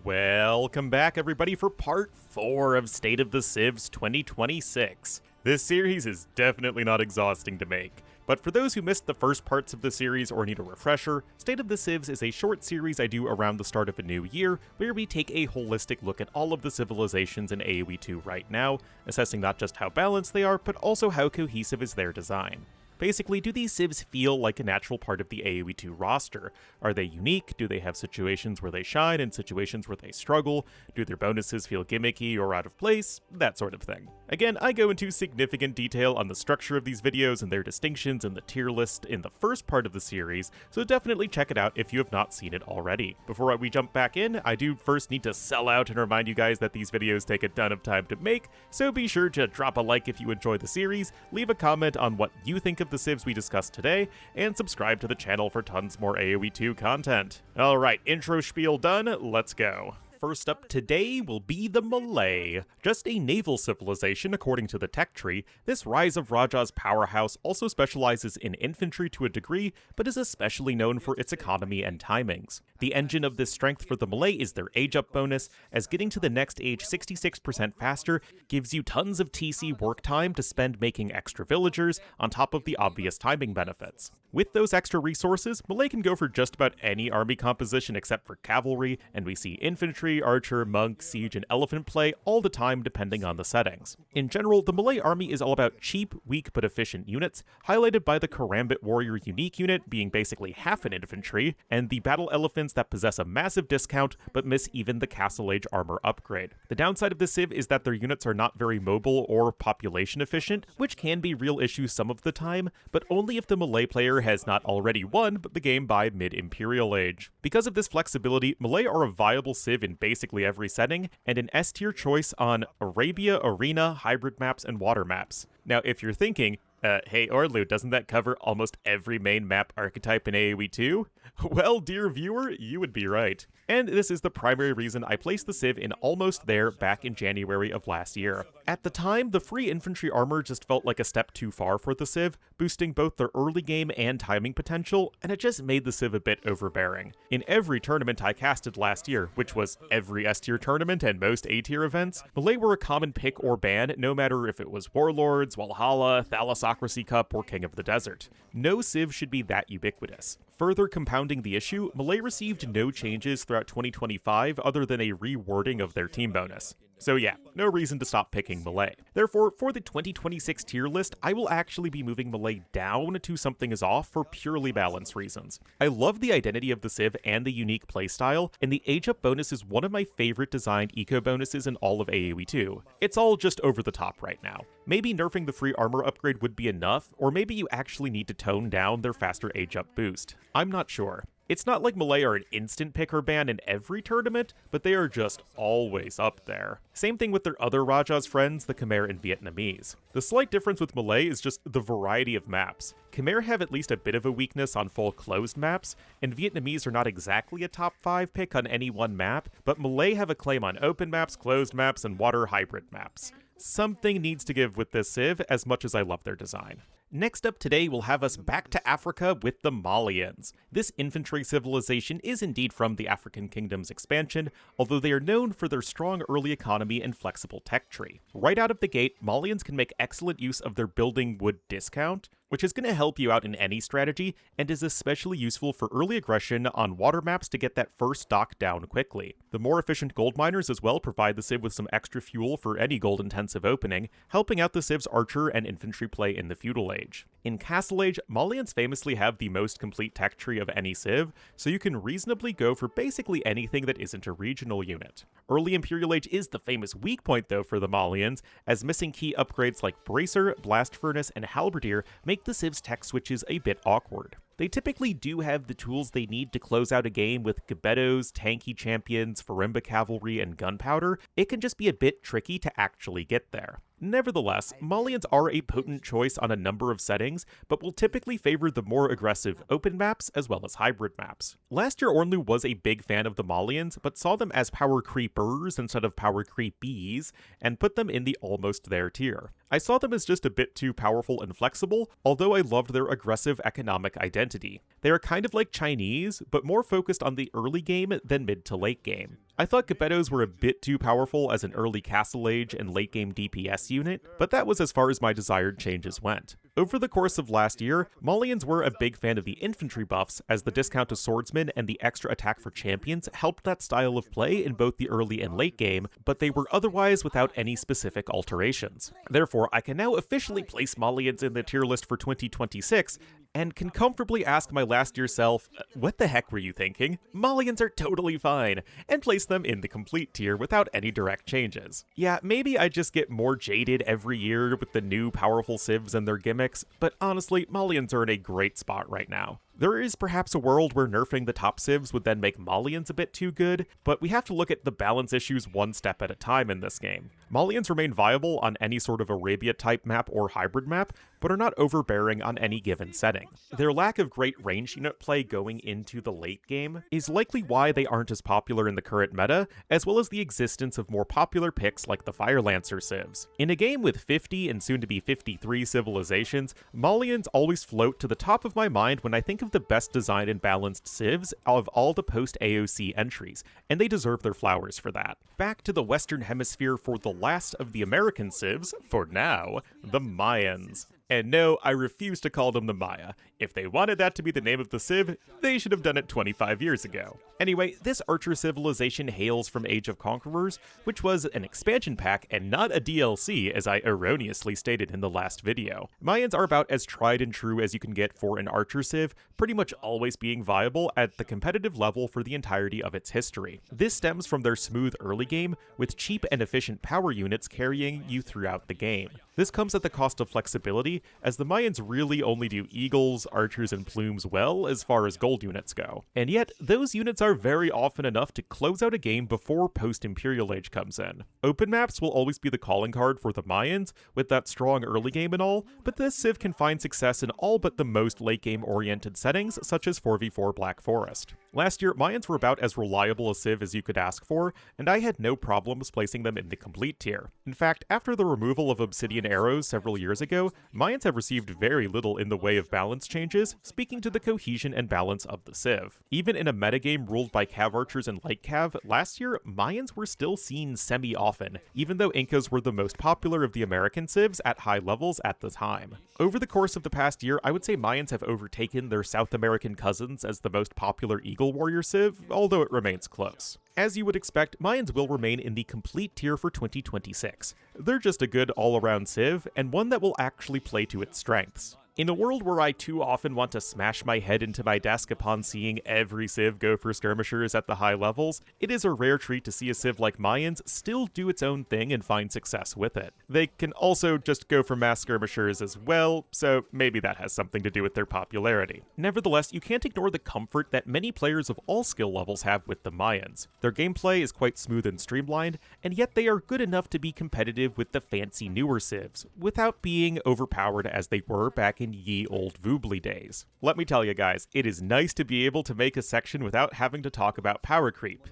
Welcome back, everybody, for part 4 of State of the Civs 2026. This series is definitely not exhausting to make, but for those who missed the first parts of the series or need a refresher, State of the Civs is a short series I do around the start of a new year, where we take a holistic look at all of the civilizations in AoE2 right now, assessing not just how balanced they are, but also how cohesive is their design. Basically, do these civs feel like a natural part of the AoE2 roster? Are they unique? Do they have situations where they shine and situations where they struggle? Do their bonuses feel gimmicky or out of place? That sort of thing. Again, I go into significant detail on the structure of these videos and their distinctions in the tier list in the first part of the series, so definitely check it out if you have not seen it already. Before we jump back in, I do first need to sell out and remind you guys that these videos take a ton of time to make, so be sure to drop a like if you enjoy the series, leave a comment on what you think of the civs we discussed today, and subscribe to the channel for tons more AoE2 content. Alright, intro spiel done, let's go. First up today will be the Malay. Just a naval civilization according to the tech tree, this Rise of Raja's powerhouse also specializes in infantry to a degree, but is especially known for its economy and timings. The engine of this strength for the Malay is their age up bonus, as getting to the next age 66% faster gives you tons of TC work time to spend making extra villagers, on top of the obvious timing benefits. With those extra resources, Malay can go for just about any army composition except for cavalry, and we see infantry, archer, monk, siege, and elephant play all the time depending on the settings. In general, the Malay army is all about cheap, weak, but efficient units, highlighted by the Karambit warrior unique unit being basically half an infantry, and the battle elephants that possess a massive discount but miss even the Castle Age armor upgrade. The downside of this civ is that their units are not very mobile or population efficient, which can be real issues some of the time, but only if the Malay player has not already won the game by mid-Imperial Age. Because of this flexibility, Malay are a viable civ in basically every setting, and an S-tier choice on Arabia, Arena, hybrid maps, and water maps. Now, if you're thinking, hey Ornlu, doesn't that cover almost every main map archetype in AoE2? Well, dear viewer, you would be right. And this is the primary reason I placed the civ in almost there back in January of last year. At the time, the free infantry armor just felt like a step too far for the civ, boosting both their early game and timing potential, and it just made the civ a bit overbearing. In every tournament I casted last year, which was every S-tier tournament and most A-tier events, Malay were a common pick or ban, no matter if it was Warlords, Valhalla, Thalassocracy Cup, or King of the Desert. No civ should be that ubiquitous. Further compounding the issue, Malay received no changes throughout 2025 other than a rewording of their team bonus. So yeah, no reason to stop picking Malay. Therefore, for the 2026 tier list, I will actually be moving Malay down to something is off for purely balance reasons. I love the identity of the civ and the unique playstyle, and the age up bonus is one of my favorite designed eco bonuses in all of AoE2. It's all just over the top right now. Maybe nerfing the free armor upgrade would be enough, or maybe you actually need to tone down their faster age up boost. I'm not sure. It's not like Malay are an instant pick or ban in every tournament, but they are just always up there. Same thing with their other Raja's friends, the Khmer and Vietnamese. The slight difference with Malay is just the variety of maps. Khmer have at least a bit of a weakness on full closed maps, and Vietnamese are not exactly a top 5 pick on any one map, but Malay have a claim on open maps, closed maps, and water hybrid maps. Something needs to give with this civ, as much as I love their design. Next up today, we'll have us back to Africa with the Malians. This infantry civilization is indeed from the African Kingdom's expansion, although they are known for their strong early economy and flexible tech tree. Right out of the gate, Malians can make excellent use of their building wood discount, which is going to help you out in any strategy, and is especially useful for early aggression on water maps to get that first dock down quickly. The more efficient gold miners as well provide the civ with some extra fuel for any gold-intensive opening, helping out the civ's archer and infantry play in the feudal age. In Castle Age, Malians famously have the most complete tech tree of any civ, so you can reasonably go for basically anything that isn't a regional unit. Early Imperial Age is the famous weak point though for the Malians, as missing key upgrades like Bracer, Blast Furnace, and Halberdier make the civ's tech switches a bit awkward. They typically do have the tools they need to close out a game with Gebettos, tanky champions, Farimba cavalry, and gunpowder. It can just be a bit tricky to actually get there. Nevertheless, Malians are a potent choice on a number of settings, but will typically favor the more aggressive open maps as well as hybrid maps. Last year, Ornlu was a big fan of the Malians, but saw them as power creepers instead of power creepies, and put them in the almost there tier. I saw them as just a bit too powerful and flexible, although I loved their aggressive economic identity. They are kind of like Chinese, but more focused on the early game than mid to late game. I thought Geppettos were a bit too powerful as an early Castle Age and late game DPS unit, but that was as far as my desired changes went. Over the course of last year, Malians were a big fan of the infantry buffs, as the discount to swordsmen and the extra attack for champions helped that style of play in both the early and late game, but they were otherwise without any specific alterations. Therefore, I can now officially place Malians in the tier list for 2026, and can comfortably ask my last year self, what the heck were you thinking? Malians are totally fine, and place them in the complete tier without any direct changes. Yeah, maybe I just get more jaded every year with the new powerful civs and their gimmicks, but honestly, Malians are in a great spot right now. There is perhaps a world where nerfing the top civs would then make Malians a bit too good, but we have to look at the balance issues one step at a time in this game. Malians remain viable on any sort of Arabia-type map or hybrid map, but are not overbearing on any given setting. Their lack of great range unit play going into the late game is likely why they aren't as popular in the current meta, as well as the existence of more popular picks like the Fire Lancer civs. In a game with 50 and soon to be 53 civilizations, Malians always float to the top of my mind when I think of the best designed and balanced civs of all the post-AOC entries, and they deserve their flowers for that. Back to the Western Hemisphere for the last of the American civs, for now, the Mayans. And no, I refuse to call them the Maya. If they wanted that to be the name of the civ, they should have done it 25 years ago. Anyway, this archer civilization hails from Age of Conquerors, which was an expansion pack and not a DLC, as I erroneously stated in the last video. Mayans are about as tried and true as you can get for an archer civ, pretty much always being viable at the competitive level for the entirety of its history. This stems from their smooth early game, with cheap and efficient power units carrying you throughout the game. This comes at the cost of flexibility, as the Mayans really only do eagles, archers, and plumes well as far as gold units go. And yet, those units are very often enough to close out a game before post-Imperial Age comes in. Open maps will always be the calling card for the Mayans, with that strong early game and all, but this civ can find success in all but the most late game oriented settings, such as 4v4 Black Forest. Last year, Mayans were about as reliable a civ as you could ask for, and I had no problems placing them in the complete tier. In fact, after the removal of obsidian arrows several years ago, Mayans have received very little in the way of balance changes, speaking to the cohesion and balance of the civ. Even in a metagame ruled by cav archers and light cav, last year, Mayans were still seen semi-often, even though Incas were the most popular of the American civs at high levels at the time. Over the course of the past year, I would say Mayans have overtaken their South American cousins as the most popular Eagle Warrior civ, although it remains close. As you would expect, Mayans will remain in the complete tier for 2026. They're just a good all-around civ, and one that will actually play to its strengths. In a world where I too often want to smash my head into my desk upon seeing every civ go for skirmishers at the high levels, it is a rare treat to see a civ like Mayans still do its own thing and find success with it. They can also just go for mass skirmishers as well, so maybe that has something to do with their popularity. Nevertheless, you can't ignore the comfort that many players of all skill levels have with the Mayans. Their gameplay is quite smooth and streamlined, and yet they are good enough to be competitive with the fancy newer civs, without being overpowered as they were back in ye old Voobly days. Let me tell you guys, it is nice to be able to make a section without having to talk about power creep.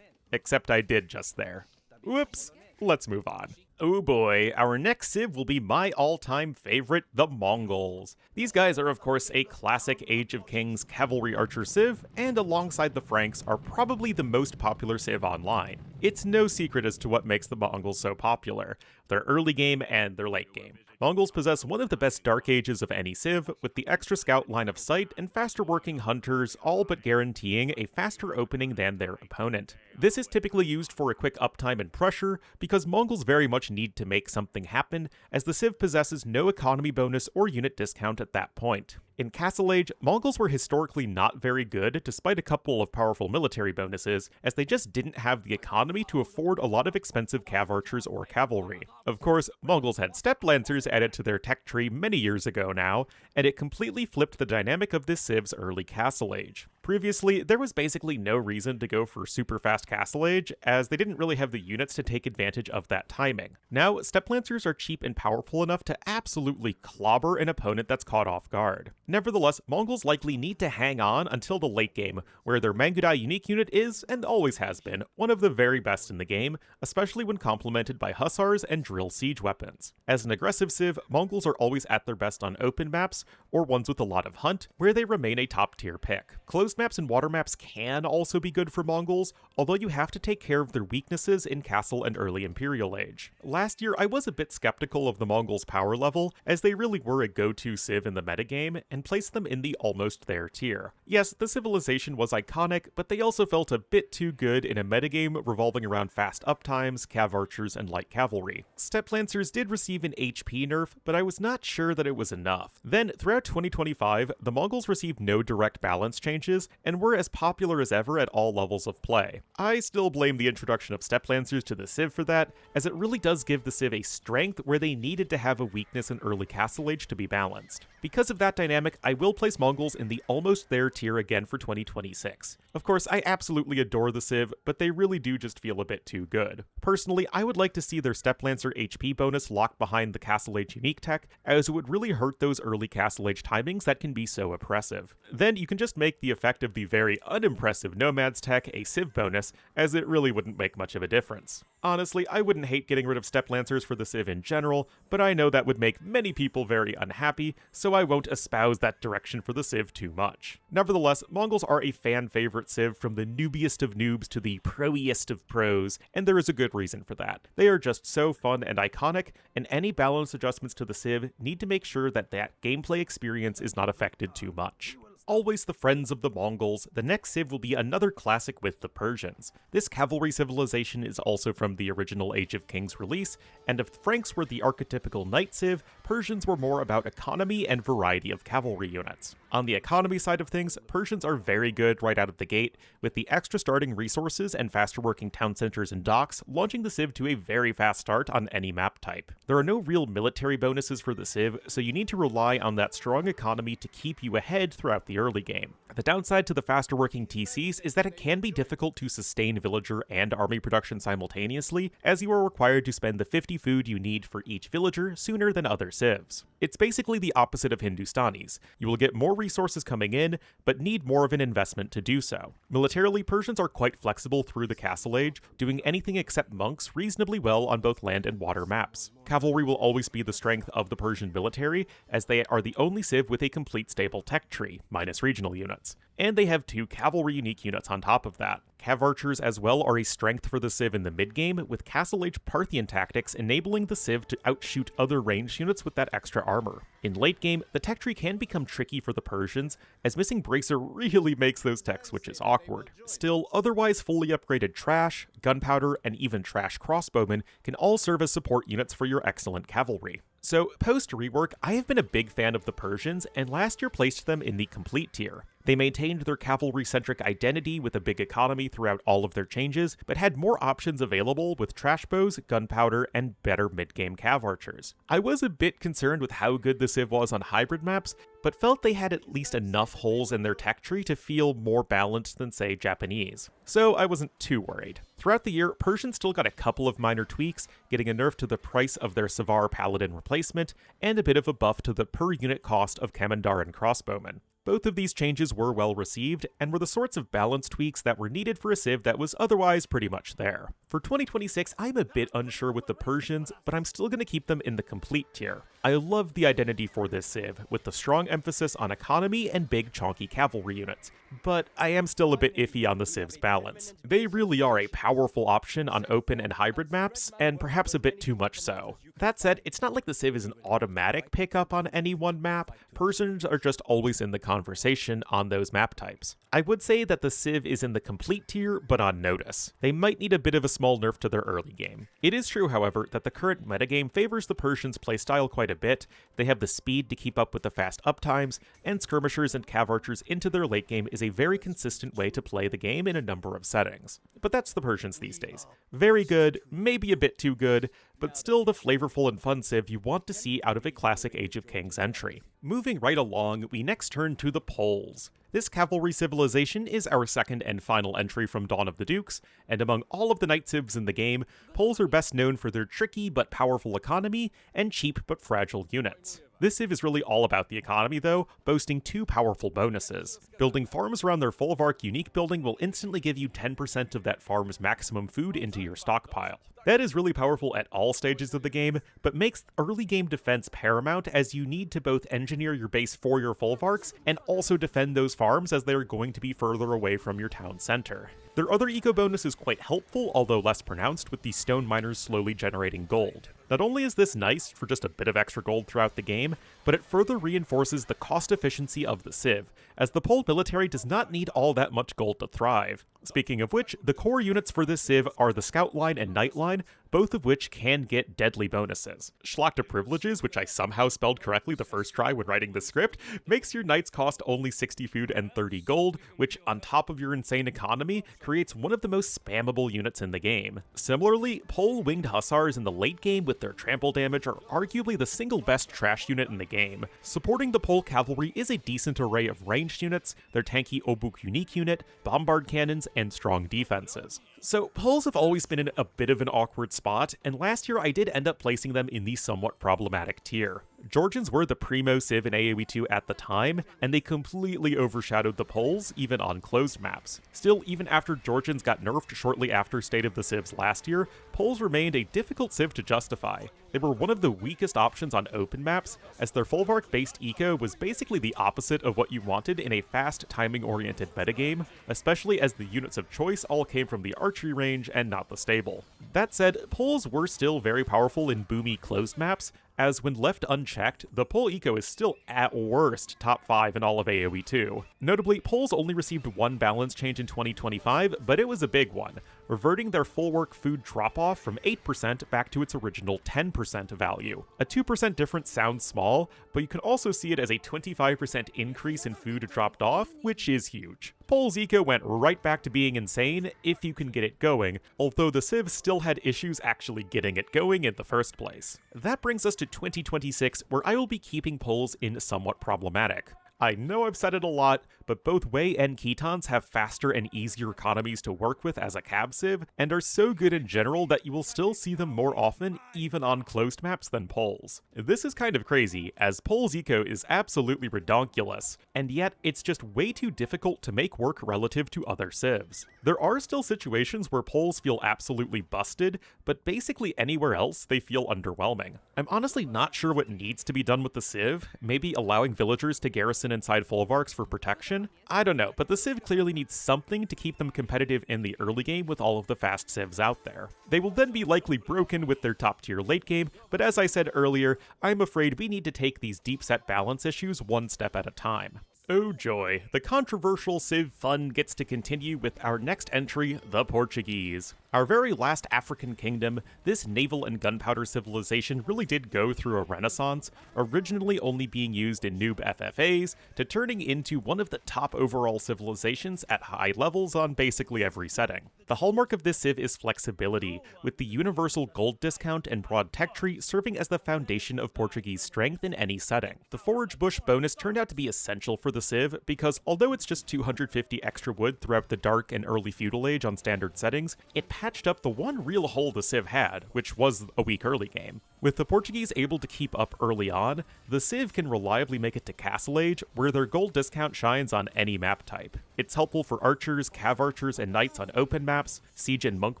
Except I did just there. Whoops, let's move on. Oh boy, our next civ will be my all-time favorite, the Mongols. These guys are of course a classic Age of Kings cavalry archer civ, and alongside the Franks are probably the most popular civ online. It's no secret as to what makes the Mongols so popular, their early game and their late game. Mongols possess one of the best Dark Ages of any civ, with the extra scout line of sight and faster working hunters all but guaranteeing a faster opening than their opponent. This is typically used for a quick uptime and pressure, because Mongols very much need to make something happen, as the civ possesses no economy bonus or unit discount at that point. In Castle Age, Mongols were historically not very good, despite a couple of powerful military bonuses, as they just didn't have the economy to afford a lot of expensive cav archers or cavalry. Of course, Mongols had steppe lancers added to their tech tree many years ago now, and it completely flipped the dynamic of this civ's early Castle Age. Previously, there was basically no reason to go for super fast Castle Age, as they didn't really have the units to take advantage of that timing. Now, steppe lancers are cheap and powerful enough to absolutely clobber an opponent that's caught off guard. Nevertheless, Mongols likely need to hang on until the late game, where their Mangudai unique unit is, and always has been, one of the very best in the game, especially when complemented by hussars and drill siege weapons. As an aggressive civ, Mongols are always at their best on open maps, or ones with a lot of hunt, where they remain a top tier pick. Close Coast maps and water maps can also be good for Mongols, although you have to take care of their weaknesses in Castle and early Imperial Age. Last year, I was a bit skeptical of the Mongols' power level, as they really were a go-to civ in the metagame, and placed them in the almost there tier. Yes, the civilization was iconic, but they also felt a bit too good in a metagame revolving around fast uptimes, cav archers, and light cavalry. Steppe Lancers did receive an HP nerf, but I was not sure that it was enough. Then, throughout 2025, the Mongols received no direct balance changes, and were as popular as ever at all levels of play. I still blame the introduction of Steppe Lancers to the civ for that, as it really does give the civ a strength where they needed to have a weakness in early Castle Age to be balanced. Because of that dynamic, I will place Mongols in the almost there tier again for 2026. Of course, I absolutely adore the civ, but they really do just feel a bit too good. Personally, I would like to see their Steppe Lancer HP bonus locked behind the Castle Age unique tech, as it would really hurt those early Castle Age timings that can be so oppressive. Then you can just make the effect of the very unimpressive Nomads tech a civ bonus, as it really wouldn't make much of a difference. Honestly, I wouldn't hate getting rid of Steppe Lancers for the civ in general, but I know that would make many people very unhappy, so I won't espouse that direction for the civ too much. Nevertheless, Mongols are a fan favorite civ from the noobiest of noobs to the proiest of pros, and there is a good reason for that. They are just so fun and iconic, and any balance adjustments to the civ need to make sure that gameplay experience is not affected too much. Always the friends of the Mongols, the next civ will be another classic with the Persians. This cavalry civilization is also from the original Age of Kings release, and if the Franks were the archetypical knight civ, Persians were more about economy and variety of cavalry units. On the economy side of things, Persians are very good right out of the gate, with the extra starting resources and faster working town centers and docks, launching the civ to a very fast start on any map type. There are no real military bonuses for the civ, so you need to rely on that strong economy to keep you ahead throughout the early game. The downside to the faster working TCs is that it can be difficult to sustain villager and army production simultaneously, as you are required to spend the 50 food you need for each villager sooner than other civs. It's basically the opposite of Hindustanis. You will get more resources coming in, but need more of an investment to do so. Militarily, Persians are quite flexible through the Castle Age, doing anything except monks reasonably well on both land and water maps. Cavalry will always be the strength of the Persian military, as they are the only civ with a complete stable tech tree, minus regional units. And they have 2 cavalry unique units on top of that. Cav archers as well are a strength for the civ in the mid-game, with Castle Age Parthian tactics enabling the civ to outshoot other ranged units with that extra armor. In late game, the tech tree can become tricky for the Persians, as missing Bracer really makes those tech switches awkward. Still, otherwise fully upgraded trash, gunpowder, and even trash crossbowmen can all serve as support units for your excellent cavalry. So, post-rework, I have been a big fan of the Persians, and last year placed them in the complete tier. They maintained their cavalry-centric identity with a big economy throughout all of their changes, but had more options available with trash bows, gunpowder, and better mid-game cav archers. I was a bit concerned with how good the civ was on hybrid maps, but felt they had at least enough holes in their tech tree to feel more balanced than, say, Japanese. So I wasn't too worried. Throughout the year, Persians still got a couple of minor tweaks, getting a nerf to the price of their Savar Paladin replacement, and a bit of a buff to the per-unit cost of Kamandaran crossbowmen. Both of these changes were well received, and were the sorts of balance tweaks that were needed for a civ that was otherwise pretty much there. For 2026, I'm a bit unsure with the Persians, but I'm still going to keep them in the complete tier. I love the identity for this civ, with the strong emphasis on economy and big chonky cavalry units, but I am still a bit iffy on the civ's balance. They really are a powerful option on open and hybrid maps, and perhaps a bit too much so. That said, it's not like the civ is an automatic pickup on any one map. Persians are just always in the conversation on those map types. I would say that the civ is in the complete tier, but on notice. They might need a bit of a small nerf to their early game. It is true, however, that the current metagame favors the Persians' playstyle quite a bit. They have the speed to keep up with the fast uptimes, and skirmishers and cav archers into their late game is a very consistent way to play the game in a number of settings. But that's the Persians these days. Very good, maybe a bit too good, but still the flavorful and fun civ you want to see out of a classic Age of Kings entry. Moving right along, we next turn to the Poles. This cavalry civilization is our second and final entry from Dawn of the Dukes, and among all of the knight civs in the game, Poles are best known for their tricky but powerful economy and cheap but fragile units. This civ is really all about the economy though, boasting two powerful bonuses. Building farms around their Folvark unique building will instantly give you 10% of that farm's maximum food into your stockpile. That is really powerful at all stages of the game, but makes early game defense paramount as you need to both engineer your base for your Folvarks and also defend those farms as they are going to be further away from your town center. Their other eco bonus is quite helpful, although less pronounced, with the stone miners slowly generating gold. Not only is this nice for just a bit of extra gold throughout the game, but it further reinforces the cost efficiency of the civ, as the Pole military does not need all that much gold to thrive. Speaking of which, the core units for this civ are the Scout Line and Knight Line, both of which can get deadly bonuses. Schlachta Privileges, which I somehow spelled correctly the first try when writing the script, makes your knights cost only 60 food and 30 gold, which, on top of your insane economy, creates one of the most spammable units in the game. Similarly, Pole Winged Hussars in the late game with their trample damage are arguably the single best trash unit in the game. Supporting the Pole Cavalry is a decent array of ranged units, their tanky Obuk unique unit, bombard cannons, and strong defenses. So, Poles have always been in a bit of an awkward spot, and last year I did end up placing them in the somewhat problematic tier. Georgians were the primo civ in AoE2 at the time, and they completely overshadowed the Poles, even on closed maps. Still, even after Georgians got nerfed shortly after State of the Civs last year, Poles remained a difficult civ to justify. They were one of the weakest options on open maps, as their Folvark-based eco was basically the opposite of what you wanted in a fast, timing-oriented metagame, especially as the units of choice all came from the archery range and not the stable. That said, Poles were still very powerful in boomy closed maps, as when left unchecked, the Pole eco is still at worst top 5 in all of AoE2. Notably, Poles only received one balance change in 2025, but it was a big one, reverting their Folwark food drop-off from 8% back to its original 10% value. A 2% difference sounds small, but you can also see it as a 25% increase in food dropped off, which is huge. Pole's eco went right back to being insane if you can get it going, although the Civ still had issues actually getting it going in the first place. That brings us to 2026, where I will be keeping Poles in somewhat problematic. I know I've said it a lot, but both Wei and Khitans have faster and easier economies to work with as a cab civ, and are so good in general that you will still see them more often, even on closed maps, than Poles. This is kind of crazy, as Pole's eco is absolutely redonkulous, and yet it's just way too difficult to make work relative to other civs. There are still situations where Poles feel absolutely busted, but basically anywhere else they feel underwhelming. I'm honestly not sure what needs to be done with the civ, maybe allowing villagers to garrison inside Folvarks for protection? I don't know, but the civ clearly needs something to keep them competitive in the early game with all of the fast civs out there. They will then be likely broken with their top tier late game, but as I said earlier, I'm afraid we need to take these deep set balance issues one step at a time. Oh joy, the controversial civ fun gets to continue with our next entry, the Portuguese. Our very last African kingdom, this naval and gunpowder civilization really did go through a renaissance, originally only being used in noob FFAs, to turning into one of the top overall civilizations at high levels on basically every setting. The hallmark of this civ is flexibility, with the universal gold discount and broad tech tree serving as the foundation of Portuguese strength in any setting. The forage bush bonus turned out to be essential for the civ, because although it's just 250 extra wood throughout the dark and early feudal age on standard settings, it patched up the one real hole the civ had, which was a weak early game. With the Portuguese able to keep up early on, the civ can reliably make it to Castle Age, where their gold discount shines on any map type. It's helpful for archers, cav archers, and knights on open maps, siege and monk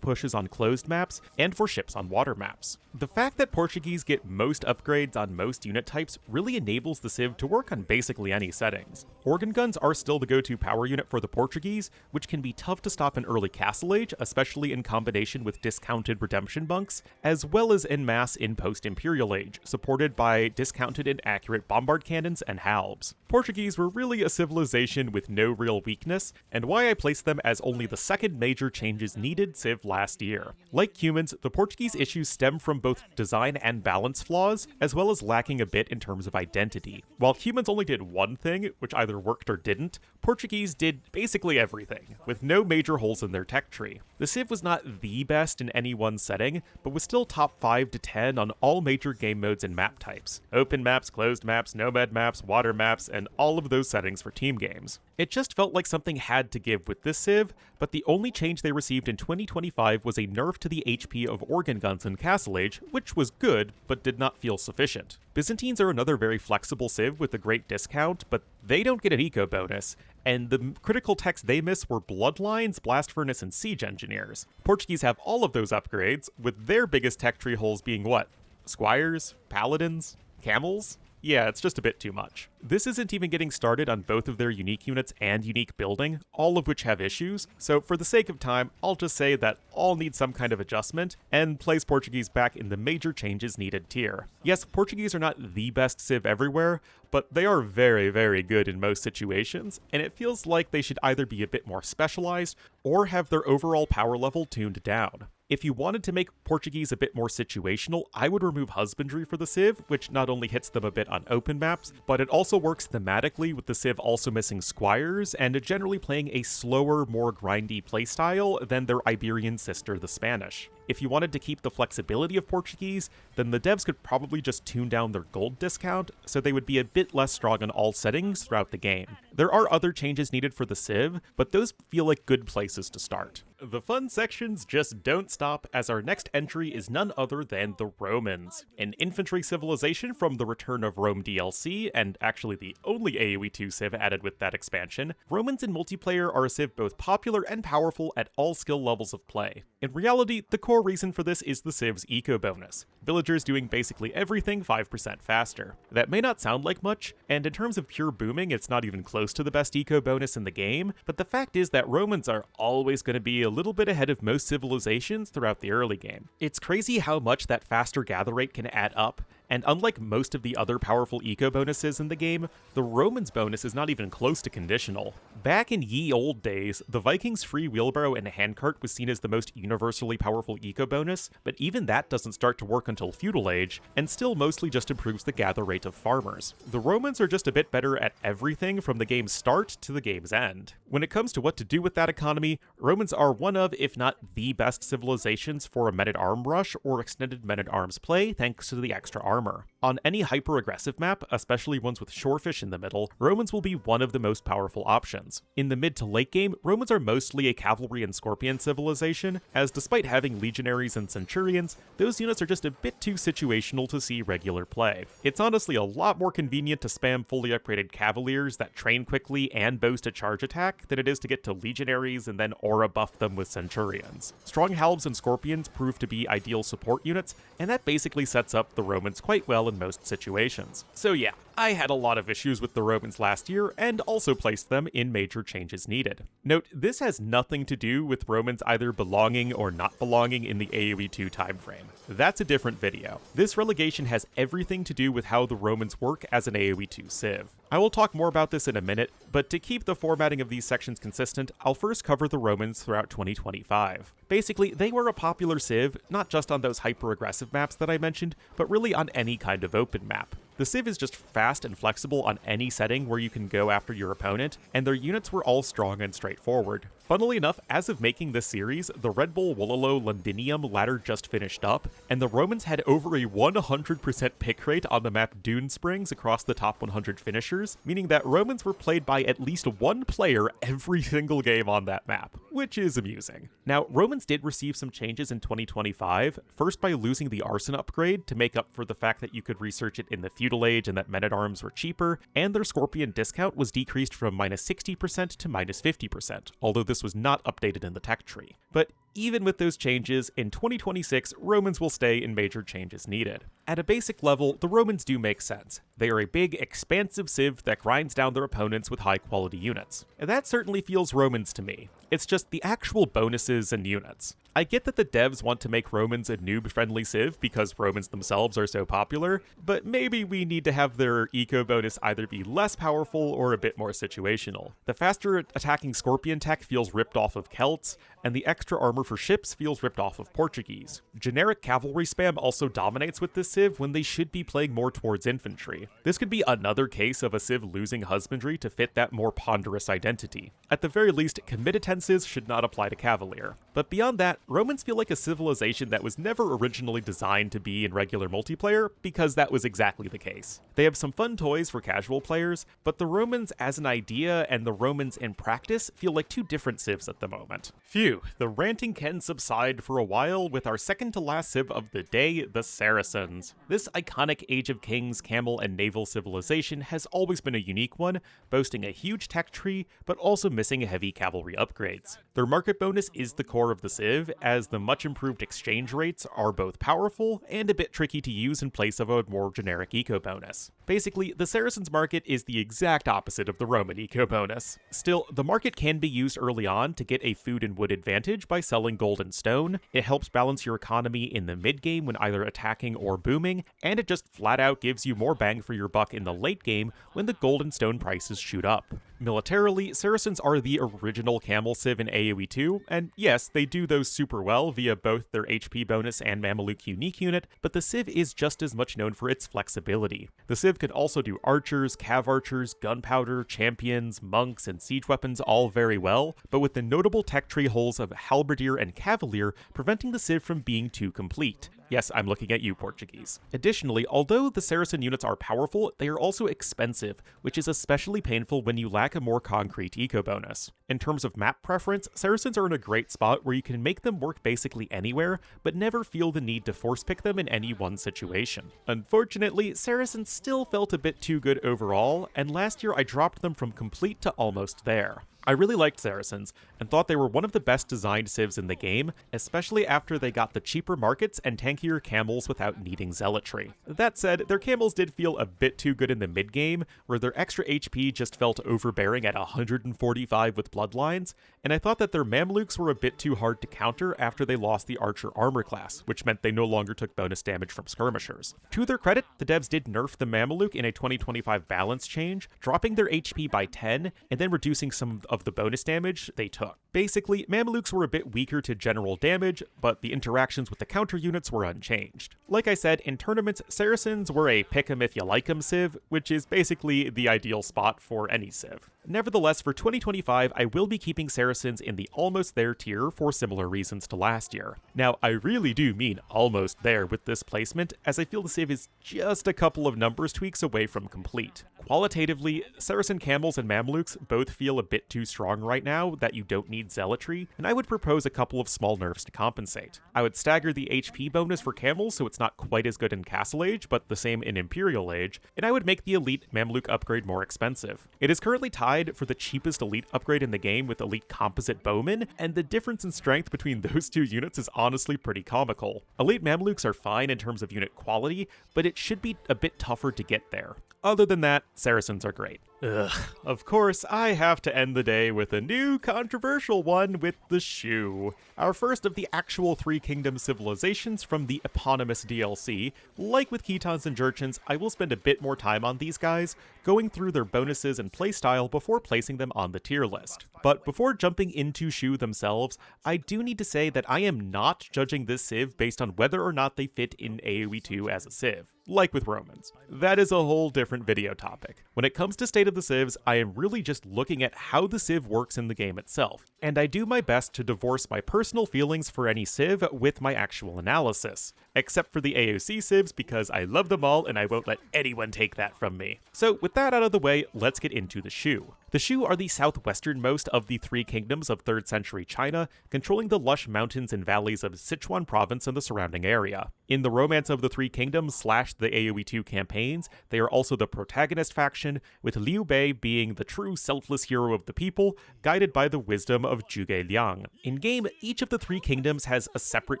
pushes on closed maps, and for ships on water maps. The fact that Portuguese get most upgrades on most unit types really enables the civ to work on basically any settings. Organ guns are still the go-to power unit for the Portuguese, which can be tough to stop in early Castle Age, especially in combination with discounted redemption bunks, as well as en masse in post-Imperial Age, supported by discounted and accurate bombard cannons and halbs. Portuguese were really a civilization with no real weakness, and why I placed them as only the second major changes needed civ last year. Like humans, the Portuguese issues stem from both design and balance flaws, as well as lacking a bit in terms of identity. While humans only did one thing, which either worked or didn't, Portuguese did basically everything, with no major holes in their tech tree. The Civ was not the best in any one setting, but was still top 5 to 10 on all major game modes and map types. Open maps, closed maps, nomad maps, water maps, and all of those settings for team games. It just felt like something had to give with this Civ, but the only change they received in 2025 was a nerf to the HP of organ guns in Castle Age, which was good, but did not feel sufficient. Byzantines are another very flexible Civ with a great discount, but they don't get an eco bonus, and the critical techs they miss were Bloodlines, Blast Furnace, and Siege Engineers. Portuguese have all of those upgrades, with their biggest tech tree holes being what? Squires? Paladins? Camels? Yeah, it's just a bit too much. This isn't even getting started on both of their unique units and unique building, all of which have issues, so for the sake of time, I'll just say that all need some kind of adjustment, and place Portuguese back in the major changes needed tier. Yes, Portuguese are not the best Civ everywhere, but they are very, very good in most situations, and it feels like they should either be a bit more specialized, or have their overall power level tuned down. If you wanted to make Portuguese a bit more situational, I would remove Husbandry for the Civ, which not only hits them a bit on open maps, but it also works thematically with the Civ also missing Squires, and generally playing a slower, more grindy playstyle than their Iberian sister, the Spanish. If you wanted to keep the flexibility of Portuguese, then the devs could probably just tune down their gold discount, so they would be a bit less strong on all settings throughout the game. There are other changes needed for the Civ, but those feel like good places to start. The fun sections just don't stop, as our next entry is none other than the Romans, an infantry civilization from the Return of Rome DLC, and actually the only AoE2 Civ added with that expansion. Romans in multiplayer are a Civ both popular and powerful at all skill levels of play. In reality, the core reason for this is the Civ's eco bonus, villagers doing basically everything 5% faster. That may not sound like much, and in terms of pure booming, it's not even close to the best eco bonus in the game, but the fact is that Romans are always going to be a little bit ahead of most civilizations throughout the early game. It's crazy how much that faster gather rate can add up, and unlike most of the other powerful eco bonuses in the game, the Romans bonus is not even close to conditional. Back in ye old days, the Vikings' free wheelbarrow and handcart was seen as the most universally powerful eco bonus, but even that doesn't start to work until feudal age, and still mostly just improves the gather rate of farmers. The Romans are just a bit better at everything from the game's start to the game's end. When it comes to what to do with that economy, Romans are one of, if not the best civilizations for a men-at-arms rush or extended men-at-arms play thanks to the extra armor. On any hyper-aggressive map, especially ones with shorefish in the middle, Romans will be one of the most powerful options. In the mid to late game, Romans are mostly a cavalry and scorpion civilization, as despite having legionaries and centurions, those units are just a bit too situational to see regular play. It's honestly a lot more convenient to spam fully upgraded cavaliers that train quickly and boast a charge attack than it is to get to legionaries and then aura buff them with centurions. Strong halbs and scorpions prove to be ideal support units, and that basically sets up the Romans quite well in most situations. So yeah, I had a lot of issues with the Romans last year, and also placed them in major changes needed. Note, this has nothing to do with Romans either belonging or not belonging in the AoE2 timeframe. That's a different video. This relegation has everything to do with how the Romans work as an AoE2 Civ. I will talk more about this in a minute, but to keep the formatting of these sections consistent, I'll first cover the Romans throughout 2025. Basically, they were a popular Civ, not just on those hyper-aggressive maps that I mentioned, but really on any kind of open map. The Civ is just fast and flexible on any setting where you can go after your opponent, and their units were all strong and straightforward. Funnily enough, as of making this series, the Red Bull Wololo Londinium ladder just finished up, and the Romans had over a 100% pick rate on the map Dune Springs across the top 100 finishers, meaning that Romans were played by at least one player every single game on that map, which is amusing. Now, Romans did receive some changes in 2025, first by losing the Arson upgrade to make up for the fact that you could research it in the feudal age and that men-at-arms were cheaper, and their Scorpion discount was decreased from -60% to -50%, although this was not updated in the tech tree. But even with those changes, in 2026, Romans will stay in major changes needed. At a basic level, the Romans do make sense. They are a big, expansive civ that grinds down their opponents with high-quality units. And that certainly feels Romans to me. It's just the actual bonuses and units. I get that the devs want to make Romans a noob-friendly civ because Romans themselves are so popular, but maybe we need to have their eco bonus either be less powerful or a bit more situational. The faster attacking Scorpion tech feels ripped off of Celts, and the extra armor armor for ships feels ripped off of Portuguese. Generic cavalry spam also dominates with this civ when they should be playing more towards infantry. This could be another case of a civ losing husbandry to fit that more ponderous identity. At the very least, committences should not apply to cavalier. But beyond that, Romans feel like a civilization that was never originally designed to be in regular multiplayer, because that was exactly the case. They have some fun toys for casual players, but the Romans as an idea and the Romans in practice feel like two different civs at the moment. Phew, the ranting can subside for a while with our second to last civ of the day, the Saracens. This iconic Age of Kings camel and naval civilization has always been a unique one, boasting a huge tech tree, but also missing heavy cavalry upgrades. Their market bonus is the core of the civ, as the much improved exchange rates are both powerful and a bit tricky to use in place of a more generic eco bonus. Basically, the Saracens market is the exact opposite of the Roman eco bonus. Still, the market can be used early on to get a food and wood advantage by selling gold and stone. It helps balance your economy in the mid-game when either attacking or booming, and it just flat out gives you more bang for your buck in the late game when the gold and stone prices shoot up. Militarily, Saracens are the original camel civ in AoE2, and yes, they do those super well via both their HP bonus and Mameluke unique unit, but the civ is just as much known for its flexibility. The civ can also do archers, cav archers, gunpowder, champions, monks, and siege weapons all very well, but with the notable tech tree holes of halberdier and cavalier preventing the civ from being too complete. Yes, I'm looking at you, Portuguese. Additionally, although the Saracen units are powerful, they are also expensive, which is especially painful when you lack a more concrete eco bonus. In terms of map preference, Saracens are in a great spot where you can make them work basically anywhere, but never feel the need to force pick them in any one situation. Unfortunately, Saracens still felt a bit too good overall, and last year I dropped them from complete to almost there. I really liked Saracens, and thought they were one of the best designed civs in the game, especially after they got the cheaper markets and tankier camels without needing zealotry. That said, their camels did feel a bit too good in the mid-game, where their extra HP just felt overbearing at 145 with bloodlines, and I thought that their Mamelukes were a bit too hard to counter after they lost the archer armor class, which meant they no longer took bonus damage from skirmishers. To their credit, the devs did nerf the Mameluke in a 2025 balance change, dropping their HP by 10, and then reducing some of the bonus damage they took. Basically, Mamelukes were a bit weaker to general damage, but the interactions with the counter units were unchanged. Like I said, in tournaments, Saracens were a pick 'em if you like 'em civ, which is basically the ideal spot for any civ. Nevertheless, for 2025, I will be keeping Saracens in the almost there tier for similar reasons to last year. Now, I really do mean almost there with this placement, as I feel the civ is just a couple of numbers tweaks away from complete. Qualitatively, Saracen camels and Mamelukes both feel a bit too strong right now that you don't need zealotry, and I would propose a couple of small nerfs to compensate. I would stagger the HP bonus for camels so it's not quite as good in Castle Age, but the same in Imperial Age, and I would make the Elite Mameluke upgrade more expensive. It is currently tied for the cheapest Elite upgrade in the game with Elite Composite Bowmen, and the difference in strength between those two units is honestly pretty comical. Elite Mamelukes are fine in terms of unit quality, but it should be a bit tougher to get there. Other than that, Saracens are great. Ugh. Of course, I have to end the day with a new controversial one with the shoe. Our first of the actual Three Kingdoms civilizations from the eponymous DLC. Like with Khitans and Jurchens, I will spend a bit more time on these guys, going through their bonuses and playstyle before placing them on the tier list. But before jumping into shoe themselves, I do need to say that I am not judging this civ based on whether or not they fit in AoE2 as a civ. Like with Romans. That is a whole different video topic. When it comes to State of the Civs, I am really just looking at how the civ works in the game itself, and I do my best to divorce my personal feelings for any civ with my actual analysis. Except for the AOC civs, because I love them all and I won't let anyone take that from me. So with that out of the way, let's get into the Shu. The Shu are the southwesternmost of the Three Kingdoms of 3rd century China, controlling the lush mountains and valleys of Sichuan province and the surrounding area. In the Romance of the Three Kingdoms / the AoE2 campaigns, they are also the protagonist faction, with Liu Bei being the true selfless hero of the people, guided by the wisdom of Zhuge Liang. In-game, each of the Three Kingdoms has a separate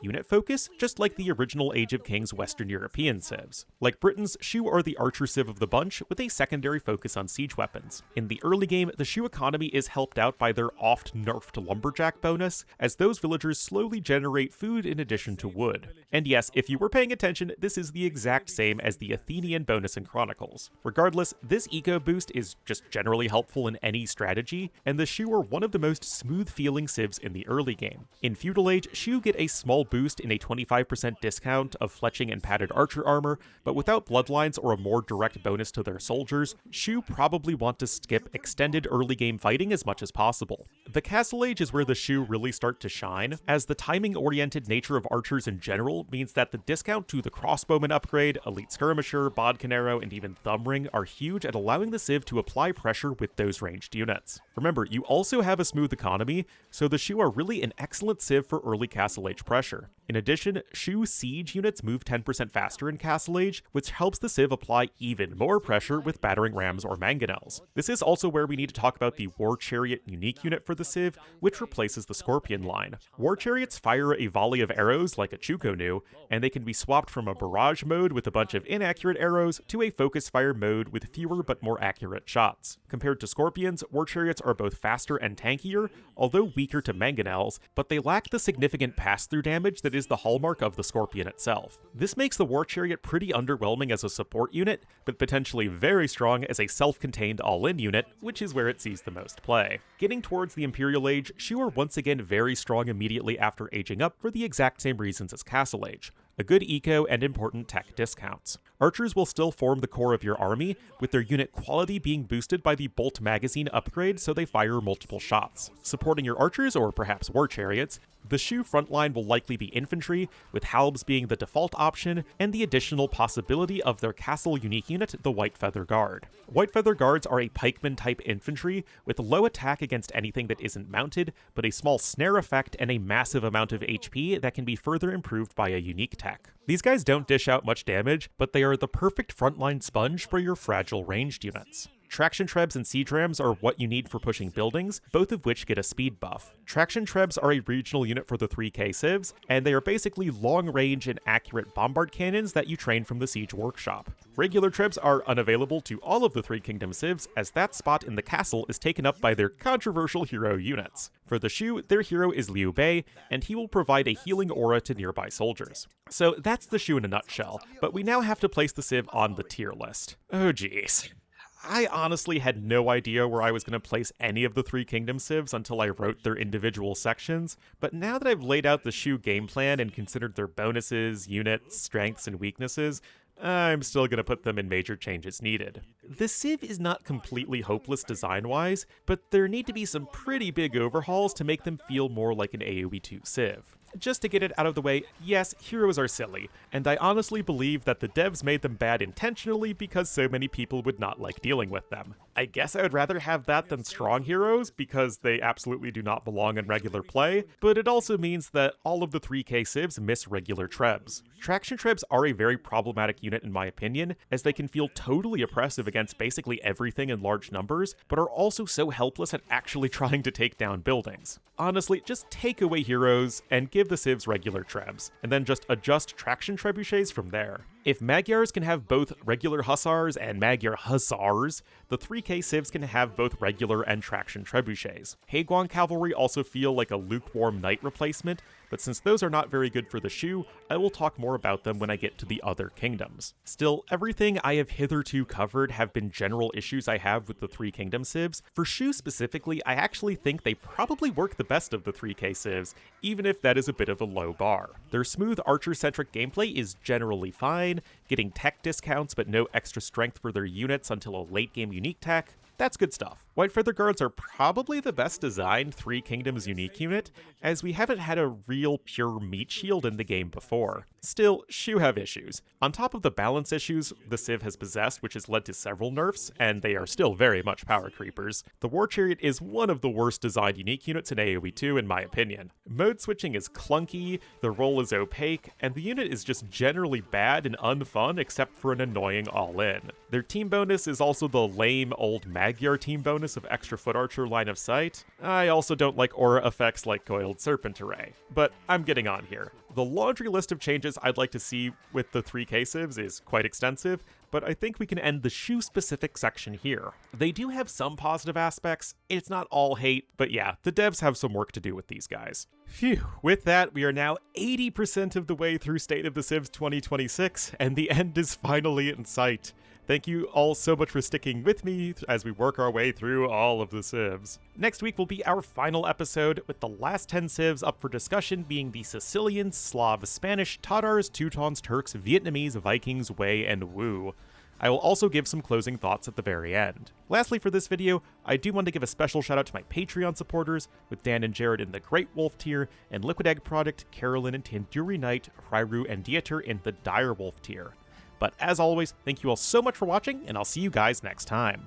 unit focus, just like the original Age of Kings Western European civs. Like Britain's, Shu are the archer civ of the bunch, with a secondary focus on siege weapons. In the early game, game, the Shu economy is helped out by their oft-nerfed lumberjack bonus, as those villagers slowly generate food in addition to wood. And yes, if you were paying attention, this is the exact same as the Athenian bonus in Chronicles. Regardless, this eco boost is just generally helpful in any strategy, and the Shu are one of the most smooth-feeling civs in the early game. In Feudal Age, Shu get a small boost in a 25% discount of fletching and padded archer armor, but without bloodlines or a more direct bonus to their soldiers, Shu probably want to skip extended early game fighting as much as possible. The Castle Age is where the Shu really start to shine, as the timing-oriented nature of archers in general means that the discount to the crossbowman upgrade, elite skirmisher, bodkin arrow, and even thumb ring are huge at allowing the Civ to apply pressure with those ranged units. Remember, you also have a smooth economy, so the Shu are really an excellent Civ for early Castle Age pressure. In addition, Shu siege units move 10% faster in Castle Age, which helps the Civ apply even more pressure with battering rams or mangonels. This is also where we need to talk about the War Chariot unique unit for the Civ, which replaces the Scorpion line. War Chariots fire a volley of arrows like a Chukonu, and they can be swapped from a barrage mode with a bunch of inaccurate arrows to a focus fire mode with fewer but more accurate shots. Compared to Scorpions, War Chariots are both faster and tankier, although weaker to mangonels, but they lack the significant pass-through damage that is the hallmark of the Scorpion itself. This makes the War Chariot pretty underwhelming as a support unit, but potentially very strong as a self-contained all-in unit, which is where it sees the most play. Getting towards the Imperial Age, Shu are once again very strong immediately after aging up for the exact same reasons as Castle Age: a good eco and important tech discounts. Archers will still form the core of your army, with their unit quality being boosted by the bolt magazine upgrade so they fire multiple shots. Supporting your archers, or perhaps war chariots, the Shu frontline will likely be infantry, with halbs being the default option, and the additional possibility of their castle unique unit, the White Feather Guard. White Feather Guards are a pikeman-type infantry, with low attack against anything that isn't mounted, but a small snare effect and a massive amount of HP that can be further improved by a unique tech. These guys don't dish out much damage, but they are the perfect frontline sponge for your fragile ranged units. Traction Trebs and Siege Rams are what you need for pushing buildings, both of which get a speed buff. Traction Trebs are a regional unit for the 3K Civs, and they are basically long-range and accurate bombard cannons that you train from the Siege Workshop. Regular Trebs are unavailable to all of the Three Kingdom Civs, as that spot in the castle is taken up by their controversial hero units. For the Shu, their hero is Liu Bei, and he will provide a healing aura to nearby soldiers. So that's the Shu in a nutshell, but we now have to place the Civ on the tier list. Oh geez. I honestly had no idea where I was going to place any of the Three Kingdom Civs until I wrote their individual sections, but now that I've laid out the Shu game plan and considered their bonuses, units, strengths, and weaknesses, I'm still going to put them in major changes needed. The Civ is not completely hopeless design-wise, but there need to be some pretty big overhauls to make them feel more like an AoE2 Civ. Just to get it out of the way, yes, heroes are silly, and I honestly believe that the devs made them bad intentionally because so many people would not like dealing with them. I guess I would rather have that than strong heroes, because they absolutely do not belong in regular play, but it also means that all of the 3K Civs miss regular Trebs. Traction Trebs are a very problematic unit in my opinion, as they can feel totally oppressive against basically everything in large numbers, but are also so helpless at actually trying to take down buildings. Honestly, just take away heroes and give the Civs regular Trebs, and then just adjust Traction Trebuchets from there. If Magyars can have both regular Hussars and Magyar Hussars, the 3K Civs can have both regular and Traction Trebuchets. Haeguang Cavalry also feel like a lukewarm knight replacement, but since those are not very good for the Shu, I will talk more about them when I get to the other kingdoms. Still, everything I have hitherto covered have been general issues I have with the Three Kingdom Civs. For Shu specifically, I actually think they probably work the best of the 3K Civs, even if that is a bit of a low bar. Their smooth archer-centric gameplay is generally fine, getting tech discounts but no extra strength for their units until a late-game unique tech. That's good stuff. White Feather Guards are probably the best designed Three Kingdoms unique unit, as we haven't had a real pure meat shield in the game before. Still, Shu have issues. On top of the balance issues the Civ has possessed, which has led to several nerfs, and they are still very much power creepers, the War Chariot is one of the worst designed unique units in AoE2 in my opinion. Mode switching is clunky, the role is opaque, and the unit is just generally bad and unfun except for an annoying all-in. Their team bonus is also the lame old Magyar team bonus of extra foot archer line of sight. I also don't like aura effects like Coiled Serpent Array. But I'm getting on here. The laundry list of changes I'd like to see with the 3K civs is quite extensive, but I think we can end the shoe-specific section here. They do have some positive aspects, it's not all hate, but yeah, the devs have some work to do with these guys. Phew, with that, we are now 80% of the way through State of the Civs 2026, and the end is finally in sight. Thank you all so much for sticking with me as we work our way through all of the civs. Next week will be our final episode, with the last 10 civs up for discussion being the Sicilians, Slav, Spanish, Tatars, Teutons, Turks, Vietnamese, Vikings, Wei, and Wu. I will also give some closing thoughts at the very end. Lastly for this video, I do want to give a special shout out to my Patreon supporters, with Dan and Jared in the Great Wolf tier, and Liquid Egg Product, Carolyn and Tanduri Knight, Hryru and Dieter in the Dire Wolf tier. But as always, thank you all so much for watching, and I'll see you guys next time.